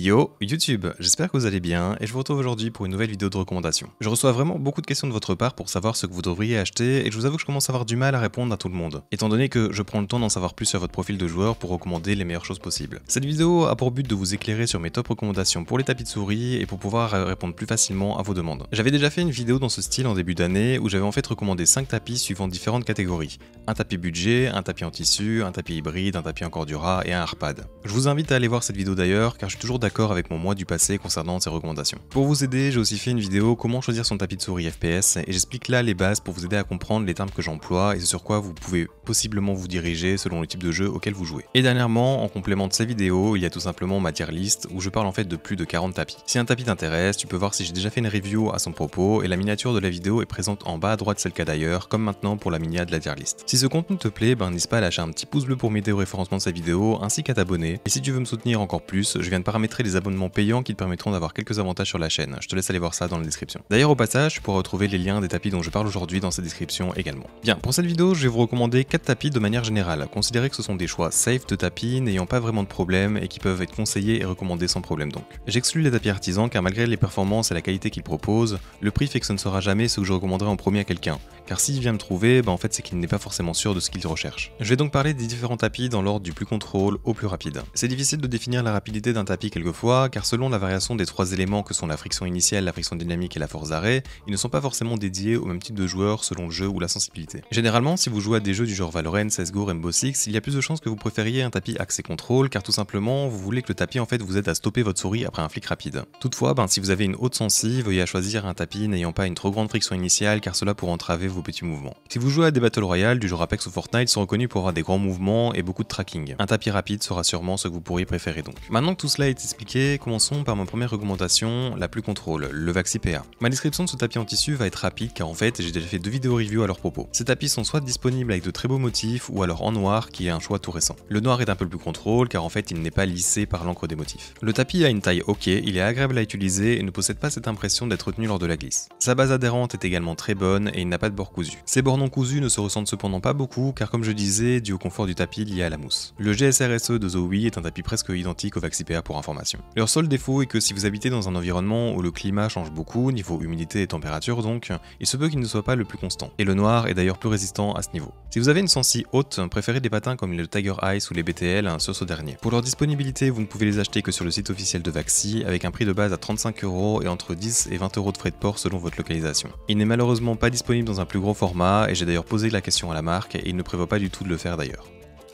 Yo YouTube, j'espère que vous allez bien et je vous retrouve aujourd'hui pour une nouvelle vidéo de recommandation. Je reçois vraiment beaucoup de questions de votre part pour savoir ce que vous devriez acheter et je vous avoue que je commence à avoir du mal à répondre à tout le monde, étant donné que je prends le temps d'en savoir plus sur votre profil de joueur pour recommander les meilleures choses possibles. Cette vidéo a pour but de vous éclairer sur mes top recommandations pour les tapis de souris et pour pouvoir répondre plus facilement à vos demandes. J'avais déjà fait une vidéo dans ce style en début d'année où j'avais en fait recommandé 5 tapis suivant différentes catégories. Un tapis budget, un tapis en tissu, un tapis hybride, un tapis en Cordura et un Harpad. Je vous invite à aller voir cette vidéo d'ailleurs car je suis toujours d'accord avec mon moi du passé concernant ces recommandations. Pour vous aider, j'ai aussi fait une vidéo comment choisir son tapis de souris FPS et j'explique là les bases pour vous aider à comprendre les termes que j'emploie et ce sur quoi vous pouvez possiblement vous diriger selon le type de jeu auquel vous jouez. Et dernièrement, en complément de ces vidéos, il y a tout simplement ma tier list où je parle en fait de plus de 40 tapis. Si un tapis t'intéresse, tu peux voir si j'ai déjà fait une review à son propos et la miniature de la vidéo est présente en bas à droite, c'est le cas d'ailleurs, comme maintenant pour la minia de la tier list. Si ce contenu te plaît, n'hésite pas à lâcher un petit pouce bleu pour m'aider au référencement de cette vidéo ainsi qu'à t'abonner. Et si tu veux me soutenir encore plus, je viens de paramétrer les abonnements payants qui te permettront d'avoir quelques avantages sur la chaîne. Je te laisse aller voir ça dans la description. D'ailleurs au passage, tu pourras retrouver les liens des tapis dont je parle aujourd'hui dans cette description également. Bien, pour cette vidéo, je vais vous recommander 4 tapis de manière générale. Considérez que ce sont des choix safe de tapis n'ayant pas vraiment de problème et qui peuvent être conseillés et recommandés sans problème donc. J'exclus les tapis artisans car malgré les performances et la qualité qu'ils proposent, le prix fait que ce ne sera jamais ce que je recommanderai en premier à quelqu'un. Car s'il vient me trouver, en fait c'est qu'il n'est pas forcément sûr de ce qu'il recherche. Je vais donc parler des différents tapis dans l'ordre du plus contrôle au plus rapide. C'est difficile de définir la rapidité d'un tapis quelquefois, car selon la variation des 3 éléments que sont la friction initiale, la friction dynamique et la force d'arrêt, ils ne sont pas forcément dédiés au même type de joueur selon le jeu ou la sensibilité. Généralement, si vous jouez à des jeux du genre Valorant, CSGO, Rainbow Six, il y a plus de chances que vous préfériez un tapis axé contrôle, car tout simplement, vous voulez que le tapis en fait vous aide à stopper votre souris après un flic rapide. Toutefois, si vous avez une haute sensi, veuillez à choisir un tapis n'ayant pas une trop grande friction initiale, car cela pourrait entraver vos petits mouvements. Si vous jouez à des Battle Royale du genre Apex ou Fortnite, sont reconnus pour avoir des grands mouvements et beaucoup de tracking. Un tapis rapide sera sûrement ce que vous pourriez préférer donc. Maintenant que tout cela est expliqué, commençons par ma première recommandation, la plus contrôle, le Vaxi PA. Ma description de ce tapis en tissu va être rapide car en fait j'ai déjà fait 2 vidéos review à leur propos. Ces tapis sont soit disponibles avec de très beaux motifs ou alors en noir qui est un choix tout récent. Le noir est un peu plus contrôle car en fait il n'est pas lissé par l'encre des motifs. Le tapis a une taille ok, il est agréable à utiliser et ne possède pas cette impression d'être tenu lors de la glisse. Sa base adhérente est également très bonne et il n'a pas de bord cousu. Ces bords non cousus ne se ressentent cependant pas beaucoup car comme je disais, dû au confort du tapis lié à la mousse. Le GSRSE de Zowie est un tapis presque identique au Vaxi PA pour information. Leur seul défaut est que si vous habitez dans un environnement où le climat change beaucoup, niveau humidité et température donc, il se peut qu'il ne soit pas le plus constant. Et le noir est d'ailleurs plus résistant à ce niveau. Si vous avez une sensi haute, préférez des patins comme le Tiger Ice ou les BTL sur ce dernier. Pour leur disponibilité, vous ne pouvez les acheter que sur le site officiel de Vaxi avec un prix de base à 35 € et entre 10 et 20 € de frais de port selon votre localisation. Il n'est malheureusement pas disponible dans un plus gros format et j'ai d'ailleurs posé la question à la marque et il ne prévoit pas du tout de le faire d'ailleurs.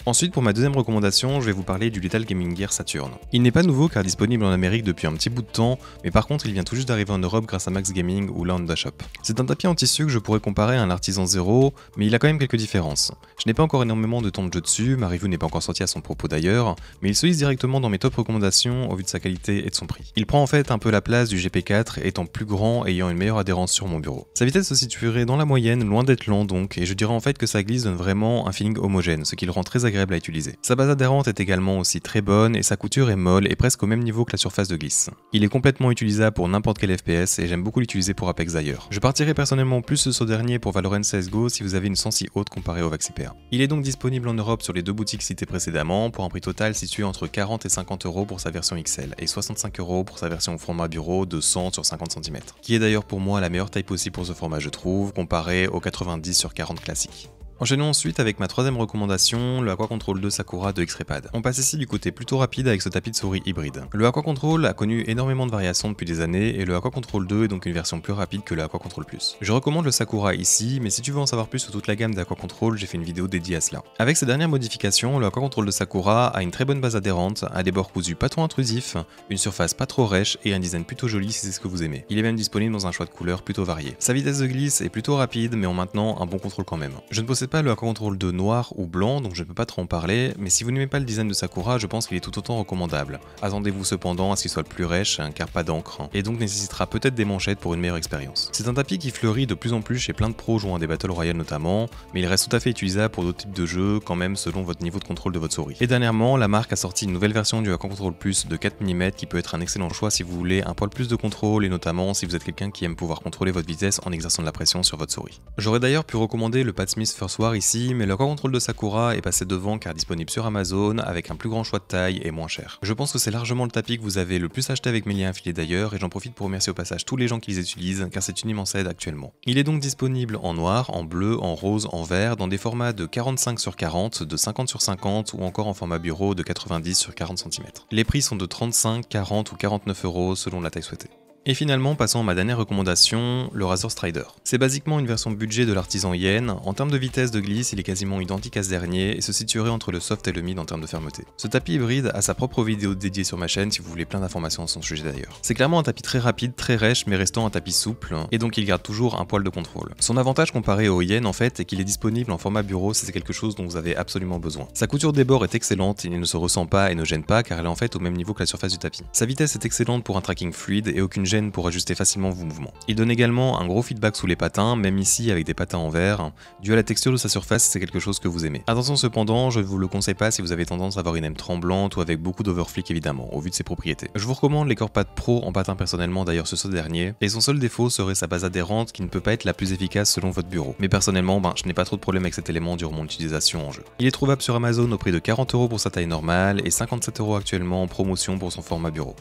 Ensuite, pour ma deuxième recommandation, je vais vous parler du Lethal Gaming Gear Saturn. Il n'est pas nouveau car disponible en Amérique depuis un petit bout de temps, mais par contre il vient tout juste d'arriver en Europe grâce à Max Gaming ou la Honda Shop. C'est un tapis en tissu que je pourrais comparer à un Artisan Zero, mais il a quand même quelques différences. Je n'ai pas encore énormément de temps de jeu dessus, ma review n'est pas encore sortie à son propos d'ailleurs, mais il se hisse directement dans mes top recommandations au vu de sa qualité et de son prix. Il prend en fait un peu la place du GP4 étant plus grand et ayant une meilleure adhérence sur mon bureau. Sa vitesse se situerait dans la moyenne, loin d'être lent donc, et je dirais en fait que sa glisse donne vraiment un feeling homogène, ce qui le rend très agréable à utiliser. Sa base adhérente est également aussi très bonne et sa couture est molle et presque au même niveau que la surface de glisse. Il est complètement utilisable pour n'importe quel FPS et j'aime beaucoup l'utiliser pour Apex d'ailleurs. Je partirai personnellement plus sur ce dernier pour Valorant CSGO si vous avez une sensi haute comparée au Vaxi PA. Il est donc disponible en Europe sur les 2 boutiques citées précédemment pour un prix total situé entre 40 et 50 € pour sa version XL et 65 € pour sa version format bureau de 100 sur 50 cm, qui est d'ailleurs pour moi la meilleure taille possible pour ce format je trouve, comparé au 90 sur 40 classique. Enchaînons ensuite avec ma troisième recommandation, le Aqua Control 2 Sakura de X-Ray-Pad. On passe ici du côté plutôt rapide avec ce tapis de souris hybride. Le Aqua Control a connu énormément de variations depuis des années et le Aqua Control 2 est donc une version plus rapide que le Aqua Control Plus. Je recommande le Sakura ici, mais si tu veux en savoir plus sur toute la gamme d'Aqua Control, j'ai fait une vidéo dédiée à cela. Avec ces dernières modifications, le Aqua Control de Sakura a une très bonne base adhérente, a des bords cousus pas trop intrusifs, une surface pas trop rêche et un design plutôt joli si c'est ce que vous aimez. Il est même disponible dans un choix de couleurs plutôt varié. Sa vitesse de glisse est plutôt rapide mais en maintenant un bon contrôle quand même. Je ne possède pas le Aqua Control 2 noir ou blanc donc je ne peux pas trop en parler, mais si vous n'aimez pas le design de Sakura, je pense qu'il est tout autant recommandable. Attendez-vous cependant à ce qu'il soit plus rêche car pas d'encre, et donc nécessitera peut-être des manchettes pour une meilleure expérience. C'est un tapis qui fleurit de plus en plus chez plein de pros jouant à des Battle Royale notamment, mais il reste tout à fait utilisable pour d'autres types de jeux quand même selon votre niveau de contrôle de votre souris. Et dernièrement, la marque a sorti une nouvelle version du Aqua Control Plus de 4 mm qui peut être un excellent choix si vous voulez un poil plus de contrôle et notamment si vous êtes quelqu'un qui aime pouvoir contrôler votre vitesse en exerçant de la pression sur votre souris. J'aurais d'ailleurs pu recommander le Pat Smith First aléatoires ici, mais le Core Control de Sakura est passé devant car disponible sur Amazon avec un plus grand choix de taille et moins cher. Je pense que c'est largement le tapis que vous avez le plus acheté avec mes liens affiliés d'ailleurs, et j'en profite pour remercier au passage tous les gens qui les utilisent car c'est une immense aide actuellement. Il est donc disponible en noir, en bleu, en rose, en vert, dans des formats de 45 sur 40, de 50 sur 50 ou encore en format bureau de 90 sur 40 cm. Les prix sont de 35, 40 ou 49 € selon la taille souhaitée. Et finalement, passons à ma dernière recommandation, le Razor Strider. C'est basiquement une version budget de l'artisan Yen. En termes de vitesse de glisse, il est quasiment identique à ce dernier et se situerait entre le soft et le mid en termes de fermeté. Ce tapis hybride a sa propre vidéo dédiée sur ma chaîne si vous voulez plein d'informations à son sujet d'ailleurs. C'est clairement un tapis très rapide, très rêche, mais restant un tapis souple, et donc il garde toujours un poil de contrôle. Son avantage comparé au Yen en fait est qu'il est disponible en format bureau si c'est quelque chose dont vous avez absolument besoin. Sa couture des bords est excellente, il ne se ressent pas et ne gêne pas car elle est en fait au même niveau que la surface du tapis. Sa vitesse est excellente pour un tracking fluide et aucune gêne pour ajuster facilement vos mouvements. Il donne également un gros feedback sous les patins, même ici avec des patins en verre. Dû à la texture de sa surface, c'est quelque chose que vous aimez. Attention cependant, je ne vous le conseille pas si vous avez tendance à avoir une aime tremblante ou avec beaucoup d'overflick évidemment, au vu de ses propriétés. Je vous recommande les Corepad Pro en patin personnellement d'ailleurs sur ce dernier, et son seul défaut serait sa base adhérente qui ne peut pas être la plus efficace selon votre bureau. Mais personnellement, je n'ai pas trop de problème avec cet élément durant mon utilisation en jeu. Il est trouvable sur Amazon au prix de 40 € pour sa taille normale et 57 € actuellement en promotion pour son format bureau.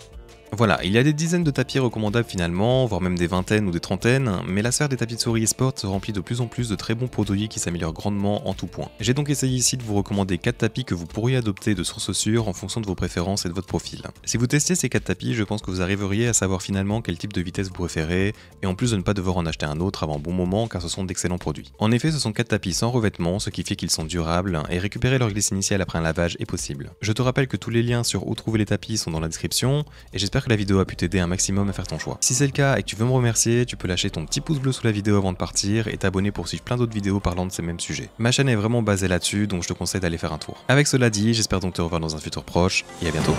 Voilà, il y a des dizaines de tapis recommandables finalement, voire même des vingtaines ou des trentaines, mais la sphère des tapis de souris e-sport se remplit de plus en plus de très bons produits qui s'améliorent grandement en tout point. J'ai donc essayé ici de vous recommander 4 tapis que vous pourriez adopter de source sûre en fonction de vos préférences et de votre profil. Si vous testiez ces 4 tapis, je pense que vous arriveriez à savoir finalement quel type de vitesse vous préférez, et en plus de ne pas devoir en acheter un autre avant un bon moment car ce sont d'excellents produits. En effet, ce sont 4 tapis sans revêtement, ce qui fait qu'ils sont durables, et récupérer leur glisse initiale après un lavage est possible. Je te rappelle que tous les liens sur où trouver les tapis sont dans la description, et j'espère que la vidéo a pu t'aider un maximum à faire ton choix. Si c'est le cas et que tu veux me remercier, tu peux lâcher ton petit pouce bleu sous la vidéo avant de partir et t'abonner pour suivre plein d'autres vidéos parlant de ces mêmes sujets. Ma chaîne est vraiment basée là-dessus, donc je te conseille d'aller faire un tour. Avec cela dit, j'espère donc te revoir dans un futur proche, et à bientôt.